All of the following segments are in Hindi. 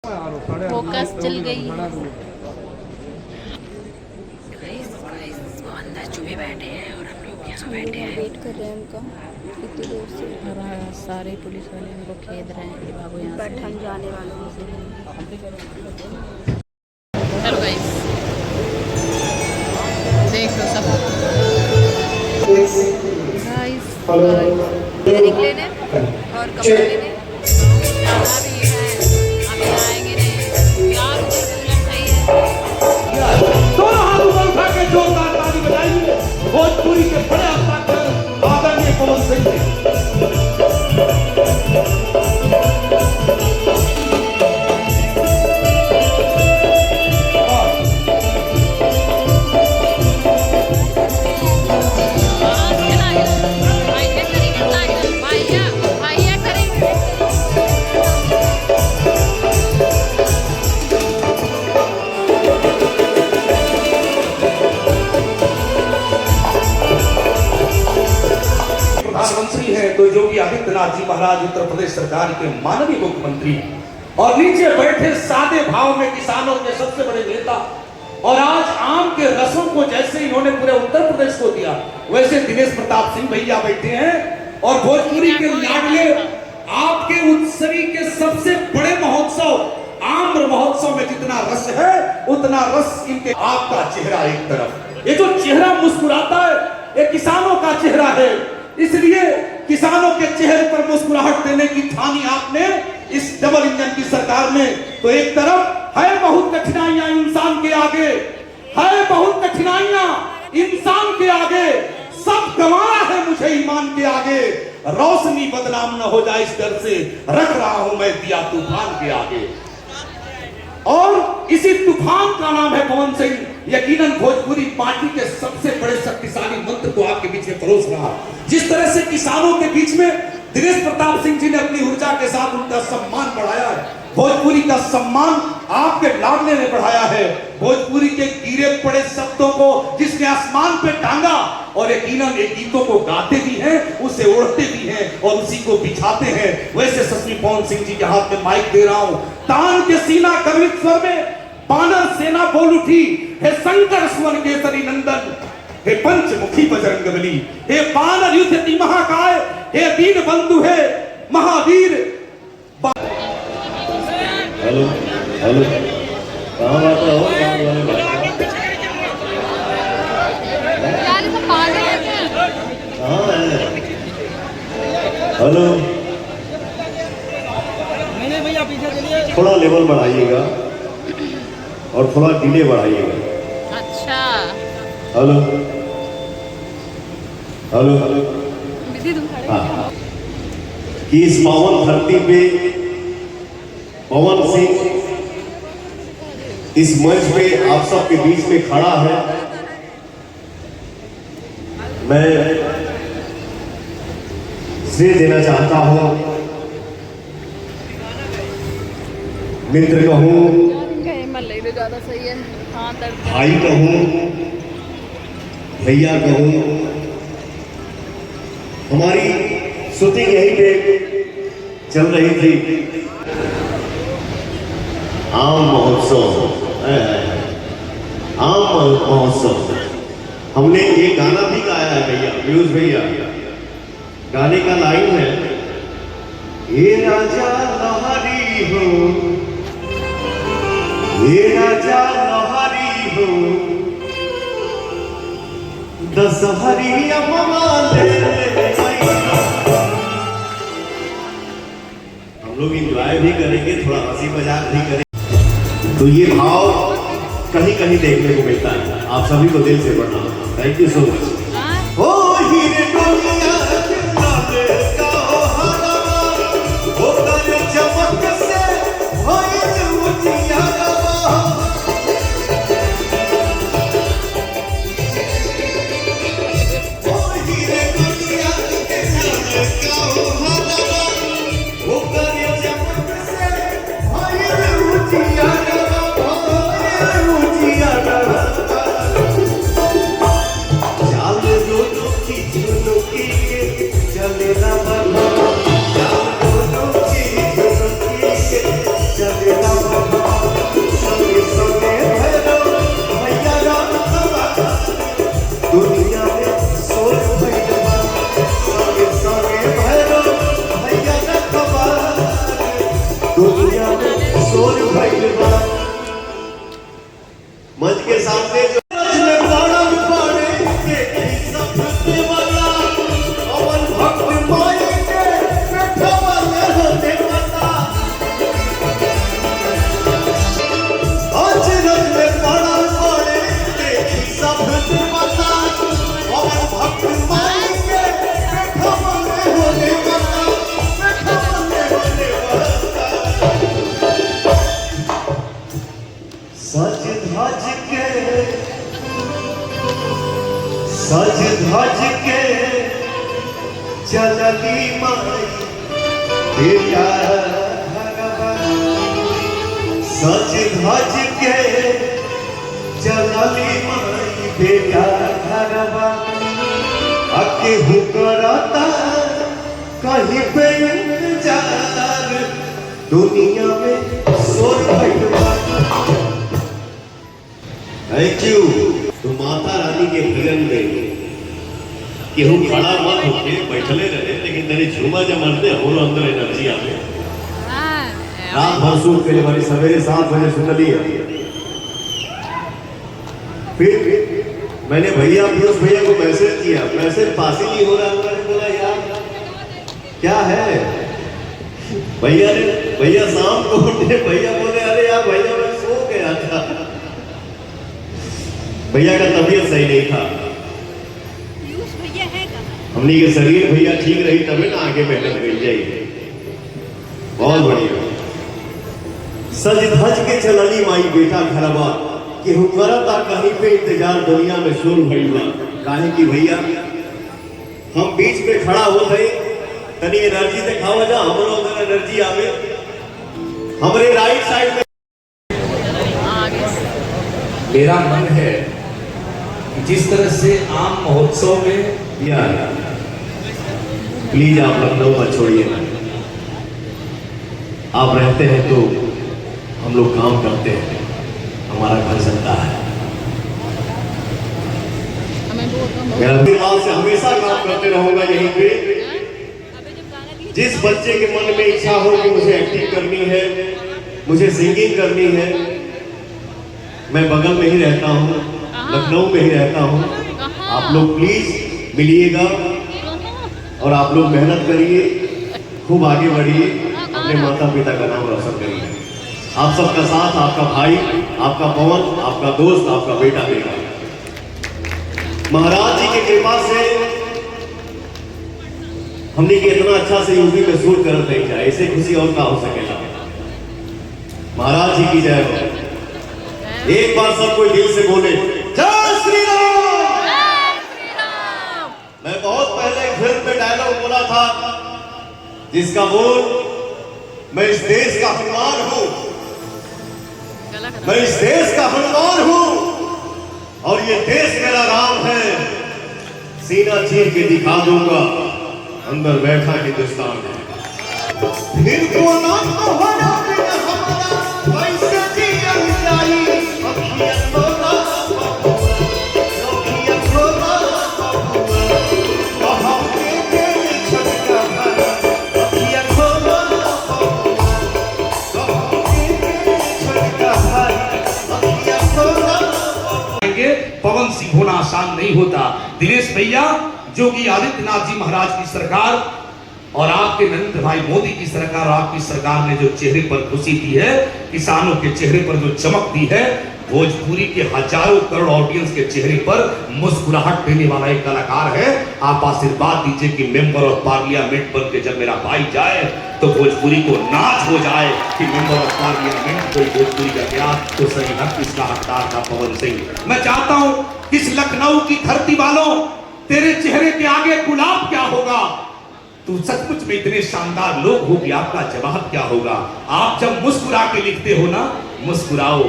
फोकस चल गई। अंदर चुपे बैठे हैं और हम लोग यहाँ बैठे हैं, वेट कर रहे हैं उनका इतनी देर से। और सारे पुलिस वाले उनको खेद रहे हैं कि बाबू यहाँ से हम जाने वालों से। हेलो गाइस, देख लो सब गाइस लेने और कपड़े लेने जाना भी है, अभी आएंगे नहीं यार, उधर कूलर सही है। दोनों हाथ ऊपर उठा के जोरदार ताली बजाइए भोजपुरी के बड़े हस्ताक्षर आदरणीय पवन सिंह जी। प्रधानमंत्री हैं तो योगी आदित्यनाथ जी महाराज उत्तर प्रदेश सरकार के माननीय मुख्यमंत्री और नीचे बैठे सादे भाव में किसानों के सबसे बड़े नेता, और आज आम के रसों को जैसे इन्होंने पूरे उत्तर प्रदेश को दिया वैसे दिनेश प्रताप सिंह भैया बैठे हैं और भोजपुरी के लाडले आपके उत्सवी के सबसे बड़े महोत्सव आम्र महोत्सव में जितना रस है उतना रस इनके। आपका चेहरा एक तरफ, ये जो चेहरा मुस्कुराता है ये किसानों का चेहरा है, इसलिए किसानों के चेहरे पर मुस्कुराहट देने की ठानी आपने इस डबल इंजन की सरकार में। तो एक तरफ है बहुत कठिनाइयां इंसान के आगे, है बहुत कठिनाइयां इंसान के आगे, सब गंवारा है मुझे ईमान के आगे, रोशनी बदनाम न हो जाए इस डर से रख रहा हूं मैं दिया तूफान के आगे। और इसी तूफान का नाम है पवन सिंह। यकीनन भोजपुरी पार्टी के सबसे बड़े शक्तिशाली मंत्र को आपके बीच में परोस रहा। जिस तरह से किसानों के बीच में दिनेश प्रताप सिंह जी ने अपनी ऊर्जा के साथ उनका सम्मान बढ़ाया है, भोजपुरी का सम्मान आपके लाडले ने बढ़ाया है। भोजपुरी के गिरे पड़े शब्दों को जिसने आसमान पे टांगा और यकीनन एक गीतों को गाते भी हैं, उसे ओढ़ते भी हैं और उसी को बिछाते हैं। वैसे सस्मी पवन सिंह जी के हाथ में माइक दे रहा हूं। तान के सीना गर्वित स्वर में बानर सेना बोल उठी, हे शंकर सुवन केसरी नंदन, हे पंचमुखी बजरंगबली, हे बानर युद्ध महाकाय, हे दीन बंधु, हे महावीर। हेलो हेलो, कहाँ बात हो? हेलो, थोड़ा लेवल बढ़ाइएगा और थोड़ा डिले बढ़ाइएगा। अच्छा, हेलो हेलो हाँ, कि इस पावन धरती पे पवन सिंह इस मंच पे आप सबके बीच में खड़ा है। मैं श्रेय देना चाहता हूं, मित्र कहूं, भाई कहूं, भैया कहूं, हमारी शूटिंग यहीं पे चल रही थी। आम महोत्सव, आम महोत्सव, हमने ये गाना भी गाया है भैया, पीयूष भैया। गाने का लाइन है, ये राजा लहरी हो, ये राजा लहरी हो, दशहरी हम लोग इंजॉय भी करेंगे, थोड़ा हंसी मजाक भी करेंगे। तो ये भाव कहीं कहीं देखने को मिलता है। आप सभी को दिल से प्रणाम, थैंक यू सो मच। ओ हीरे टोलिया चमक से चाल शोर भइल बा। मंच के सामने जो में पड़ल बाड़े, देखी सब देवता, अवन भक्त माई के बैठवल होते पता। अचरज में पड़ल बाड़े, देखी सब देवता, अवन भक्त माई के बैठवल होते पता, बैठवल होते पता। सज धज के चलली माई बेटा घरवा। सज धज के चलली माई बेटा घरवा। केहू करता कहीं पे इंतजार, दुनिया में शोर भइल बा। Thank you. तो माता रानी के भजन में केहू खड़ा मत होके बैठले रहे, लेकिन तेरे झूमा जब मरते हो अंदर एनर्जी आवे। रात भर सूट के लिए हमारी सवेरे 7 बजे सुनली है। फिर मैंने भैया पीयूष भैया को मैसेज किया, मैसेज पास ही नहीं हो रहा। मैंने बोला यार क्या है। भैया शाम को उठे, भैया बोले अरे यार भैया मैं सो गया था। भैया का तबीयत सही नहीं था। हमने के शरीर भैया ठीक रही तभी ना आगे मेहनत मिल जाएगी। बहुत बढ़िया। सज धज के चलली माई बेटा घरवा। केहू करता कहीं पे इंतजार, दुनिया में शोर भइल बा। काहे कि भैया हम बीच में खड़ा हो गए, तनी एनर्जी दिखावा जा, हमरो अंदर एनर्जी आवे। हमरे राइट साइड में मेरा मन है जिस तरह से आम महोत्सव में प्लीज आप लखनऊ मत छोड़िए ना। आप रहते हैं तो हम लोग काम करते हैं, हमारा घर चलता है। मेरा दिमाग से हमेशा काम करते रहूंगा यहीं पे। जिस बच्चे के मन में इच्छा हो कि मुझे एक्टिंग करनी है, मुझे सिंगिंग करनी है, मैं बगल में ही रहता हूँ, लखनऊ में ही रहता हूँ। आप लोग प्लीज मिलिएगा और आप लोग मेहनत करिए, खूब आगे बढ़िए, अपने माता पिता का नाम रोशन करिए। आप सबका साथ, आपका भाई, आपका पवन, आपका दोस्त, आपका बेटा देगा। महाराज जी की कृपा से हमने के इतना अच्छा से यूपी में शूट कर नहीं जाए, ऐसे खुशी और का हो सकेगा। महाराज जी की जय हो। एक बार सब कोई दिल से बोले जय श्री राम। मैं बहुत पहले फिल्म में डायलॉग बोला था जिसका बोल, मैं इस देश का हनुमान हूं, मैं इस देश का हनुमान हूं और ये देश मेरा राम है। सीना चीर के दिखा दूंगा, अंदर बैठा हिंदुस्तान है। फिर को ना हमारा वैसे जिया जाई, अखियां खोला अखियां खोला कहां के छटका भरा, अखियां खोला कहां के छटका भरा, अखियां खोला। पवन सिंह होना आसान नहीं होता। दिनेश भैया, योगी आदित्यनाथ जी महाराज की सरकार और आपके नरेंद्र भाई मोदी की सरकार और आपकी सरकार ने जो चेहरे पर खुशी दी है, किसानों के चेहरे पर जो चमक दी है, भोजपुरी के हजारों करोड़ ऑडियंस के चेहरे पर मुस्कुराहट देने वाला एक कलाकार है। आप आशीर्वाद दीजिए कि मेंबर ऑफ पार्लियामेंट बन के जब मेरा भाई जाए तो भोजपुरी को नाच हो जाए कि मेंबर ऑफ पार्लियामेंट कोई भोजपुरी का गया तो सही हक इसका हकदार था पवन सिंह। मैं चाहता हूं इस लखनऊ की धरती वालों, तेरे चेहरे के आगे गुलाब क्या होगा? तू सचमुच में इतने शानदार लोग हो कि आपका जवाब क्या होगा? आप जब मुस्कुरा के लिखते हो ना, मुस्कुराओ,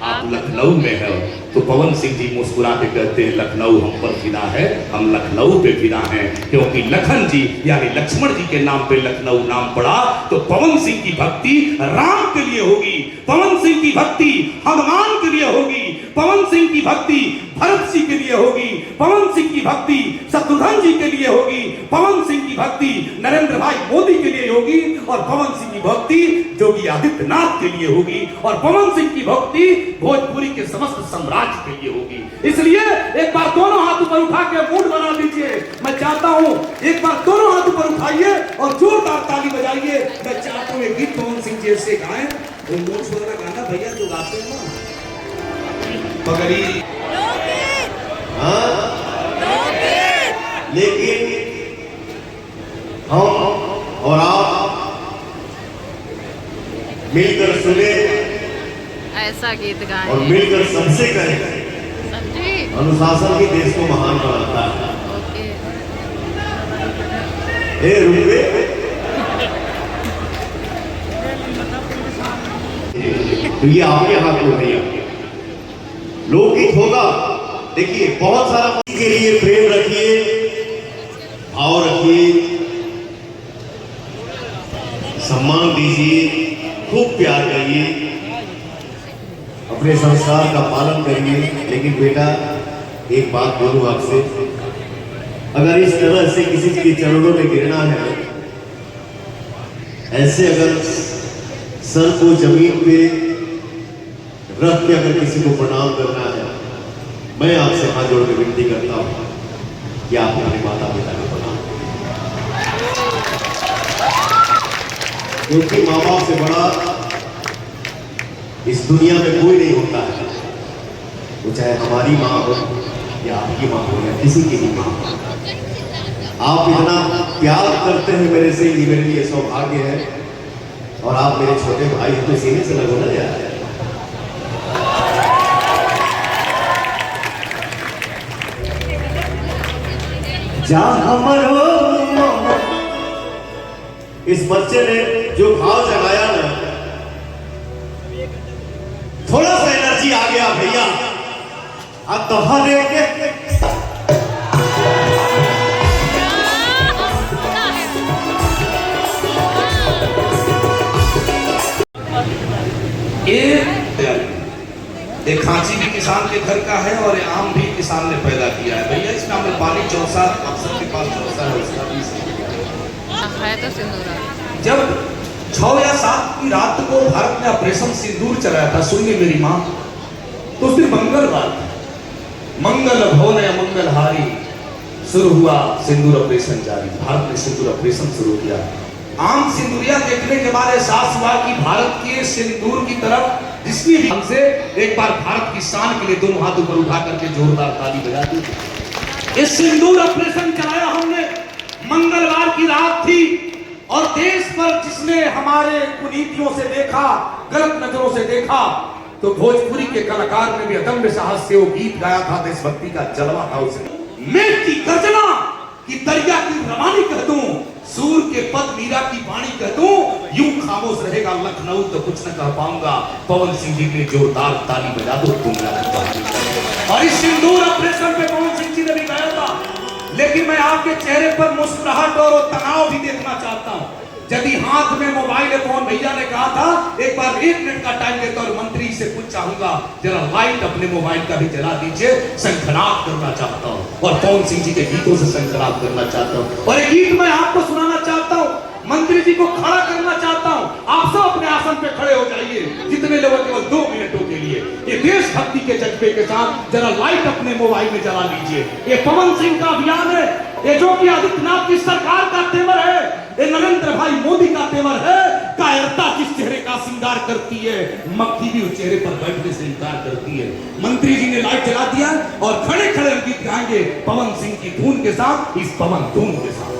आप लखनऊ में हो तो पवन सिंह जी मुस्कुरा के कहते हैं लखनऊ हम पर फिदा है, हम लखनऊ पे फिदा हैं। क्योंकि लखन जी यानी लक्ष्मण जी के नाम पे लखनऊ नाम पड़ा, तो पवन सिंह की भक्ति राम के लिए होगी, पवन सिंह की भक्ति हनुमान के लिए होगी, पवन सिंह की भक्ति भरत जी के लिए होगी, पवन सिंह की भक्ति शत्रुघ्न जी के लिए होगी, पवन सिंह की भक्ति नरेंद्र भाई मोदी के लिए होगी, और पवन सिंह की भक्ति योगी आदित्यनाथ के लिए होगी, और पवन सिंह की भक्ति भोजपुरी के समस्त साम्राज्य के लिए होगी। इसलिए एक बार दोनों हाथ ऊपर उठा के मूड बना लीजिए। मैं चाहता हूं एक बार दोनों हाथ ऊपर उठाइए और जोरदार ताली बजाइए। मैं चाहता हूं एक गीत पवन सिंह जी से गाएं, वो मोक्ष वगैरह गाना भैया जो गाते हैं ना, मगरी लेकिन हम और आप मिलकर सुने ऐसा गीत और गाएं। मिलकर सबसे करें। समझी? अनुशासन ही देश को महान बनाता है। ओके। रुपये तो ये आपके हाथ में भैया लोकगीत होगा। देखिए बहुत सारा के लिए प्रेम रखिए, भाव रखिए, सम्मान दीजिए, खूब प्यार करिए, अपने संस्कार का पालन करिए। लेकिन बेटा एक बात बोलूं आपसे, अगर इस तरह से किसी के चरणों में गिरना है, ऐसे अगर सर को जमीन पे रख के अगर किसी को प्रणाम करना है, मैं आपसे हाथ जोड़ के विनती करता हूं कि आप अपने माता पिता को प्रणाम करें, क्योंकि माँ बाप से बड़ा इस दुनिया में कोई नहीं होता है। वो चाहे हमारी माँ हो या आपकी माँ हो या किसी की भी माँ हो। आप इतना प्यार करते हैं मेरे से, ये मेरे लिए सौभाग्य है। और आप मेरे छोटे भाई अपने सीने से लगो ना यार। जा हमरो इस बच्चे ने जो भाव जगाया ना, थोड़ा सा एनर्जी आ गया भैया। अब तो हर एक एक खांची भी किसान के घर का है और आम भी किसान ने पैदा किया है। भैया इसका में पानी चौसा अफसर के पास चौसा है, उसका भी है तो सिंदूरा। जब 6 या 7 की रात को भारत ने ऑपरेशन सिंदूर चलाया था, सुनिए मेरी माँ, तो उस दिन मंगलवार मंगल भवन मंगल हारी शुरू हुआ सिंदूर ऑपरेशन जारी। भारत ने सिंदूर ऑपरेशन शुरू किया। आम सिंदूरिया देखने के बाद एहसास हुआ कि भारत के सिंदूर की तरफ जिसकी भी हमसे एक बार भारत की शान के लिए दोनों हाथ ऊपर उठा करके जोरदार ताली बजा दी। इस सिंदूर ऑपरेशन चलाया हमने, मंगलवार की रात थी और देश पर जिसने हमारे कुनीतियों से देखा, गलत नजरों से देखा, तो भोजपुरी के कलाकार ने भी अदम्य साहस से वो गीत गाया था, देशभक्ति का जलवा था उसने। मेघ की गर्जना कि दरिया की रवानी कह दूं, सूर के पद मीरा की वाणी कह दूं, यूं खामोश रहेगा लखनऊ तो कुछ न कह पाऊंगा। पवन सिंह जी ने जोरदार ताली बजा दो तुम। और इस सिंदूर ऑपरेशन पे पवन सिंह जी ने भी गाया था। लेकिन मैं आपके चेहरे पर मुस्कुराहट और तनाव भी देखना चाहता हूं। यदि हाथ में मोबाइल है, पवन भैया ने कहा था एक बार 1 मिनट का टाइम देता और मंत्री से कुछ चाहूंगा, जरा लाइट अपने मोबाइल का भी जला दीजिए। शंखनाद करना चाहता हूं और पवन सिंह जी के गीतों से शंखनाद करना चाहता हूं। और एक गीत मैं आपको सुनाना चाहता हूं, मंत्री जी को खड़ा करना चाहता हूं। आप सब अपने आसन पे खड़े हो जाइए, जितने लोग केवल 2 मिनटों के लिए ये देशभक्ति के जज्बे के साथ जरा लाइट अपने मोबाइल में जला लीजिए। ये पवन सिंह का अभियान है, ये जो कि आदित्यनाथ की सरकार का तेवर है, ये नरेंद्र भाई मोदी का तेवर है। कायरता जिस चेहरे का श्रृंगार करती है, मक्खी भी उस चेहरे पर बैठने से इनकार करती है। मंत्री जी ने लाइट जला दिया और खड़े खड़े गीत गाएंगे पवन सिंह की धुन के साथ, इस पवन धुन के साथ।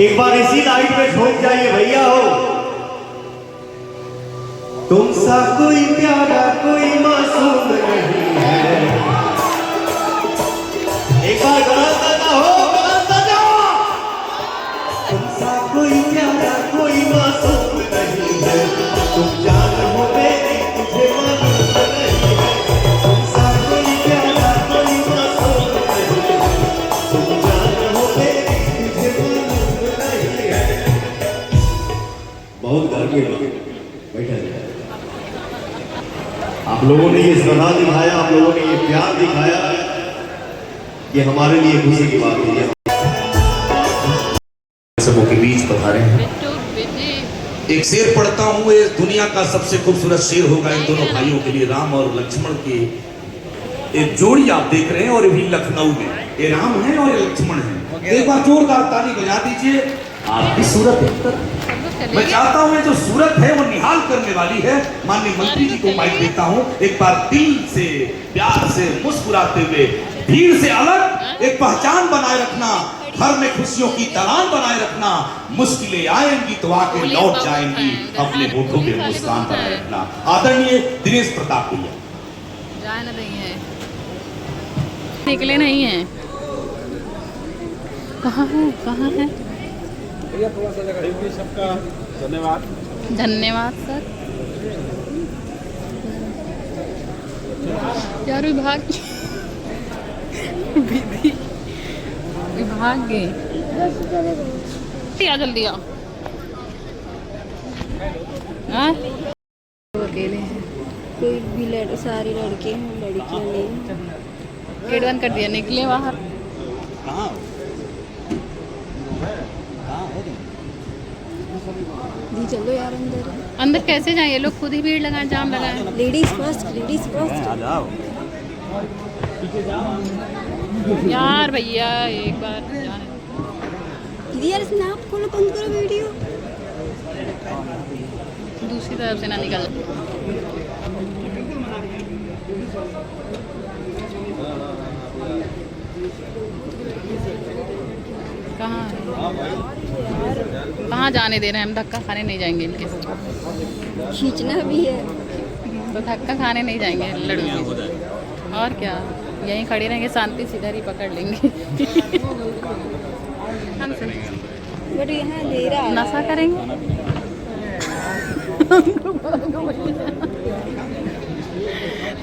एक बार इसी लाइट में झोंक जाइए भैया हो। तुमसा कोई प्यारा कोई मासूम नहीं है। एक बार गलत हो, गलत जाओ। तुमसा कोई प्यारा कोई मासूम नहीं है। तुम जान हो मेरी तुझे मालूम नहीं है। तुमसा कोई प्यारा कोई मासूम नहीं है। तुम जान हो मेरी तुझे मालूम नहीं है। बहुत गर्मी है, बैठा जाए। आप लोगों ने ये श्रद्धा दिखाया, आप लोगों ने ये प्यार दिखाया, ये हमारे लिए खुशी की बात है। सबों के बीच पधारे हैं। बिट्टू बिजी एक शेर पढ़ता हूँ, ये दुनिया का सबसे खूबसूरत शेर होगा इन दोनों भाइयों के लिए, राम और लक्ष्मण की एक जोड़ी आप देख रहे हैं, और ये भी लखनऊ में, ये राम है और ये लक्ष्मण है। एक बार जोरदार ताली बजा दीजिए। आपकी सूरत है, मैं चाहता हूँ ये जो सूरत है वो निहाल करने वाली है। माननीय मंत्री जी को माइक देता हूँ, एक बार दिल से प्यार से मुस्कुराते हुए भीड़ से अलग एक पहचान बनाए रखना, घर में खुशियों की तलान बनाए रखना, मुश्किलें आएंगी तो आके लौट जाएंगी, अपने होठों पे मुस्कान बनाए रखना। आदरणीय दिनेश प्रताप भैया। जाए ना नहीं है, निकले नहीं है। कहाँ है, कहाँ है? सबका धन्यवाद। धन्यवाद सर। यार विभाग विभाग गए, आ जल्दी आओ। अकेले हैं, कोई भी सारे लड़के हैं, लड़कियां नहीं। गेट बंद कर दिया, निकले बाहर। जी चलो यार अंदर। अंदर कैसे जाए, ये लोग खुद ही भीड़ लगाए, जाम लगाए। Ladies first, ladies first. यार भैया एक बार जाने। दीदी यार स्नैप खोलो, बंद करो वीडियो। दूसरी तरफ से ना निकल। कहाँ कहाँ जाने दे रहे हैं हम, धक्का खाने नहीं जाएंगे इनके साथ। खींचना भी है तो धक्का खाने नहीं जाएंगे लड़कों से, और क्या यहीं खड़े रहेंगे, शांति से इधर ही पकड़ लेंगे। बट यहाँ अंधेरा है। नशा करेंगे।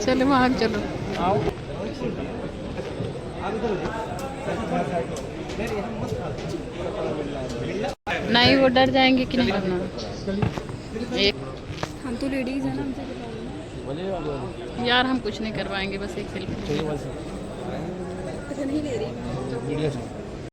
चलो वहाँ चलो। नहीं वो डर जाएंगे कि नहीं करना। एक हम तो लेडीज हैं ना, हमसे बताओ। यार हम कुछ नहीं करवाएंगे, बस एक सेल्फी अच्छा नहीं ले रही।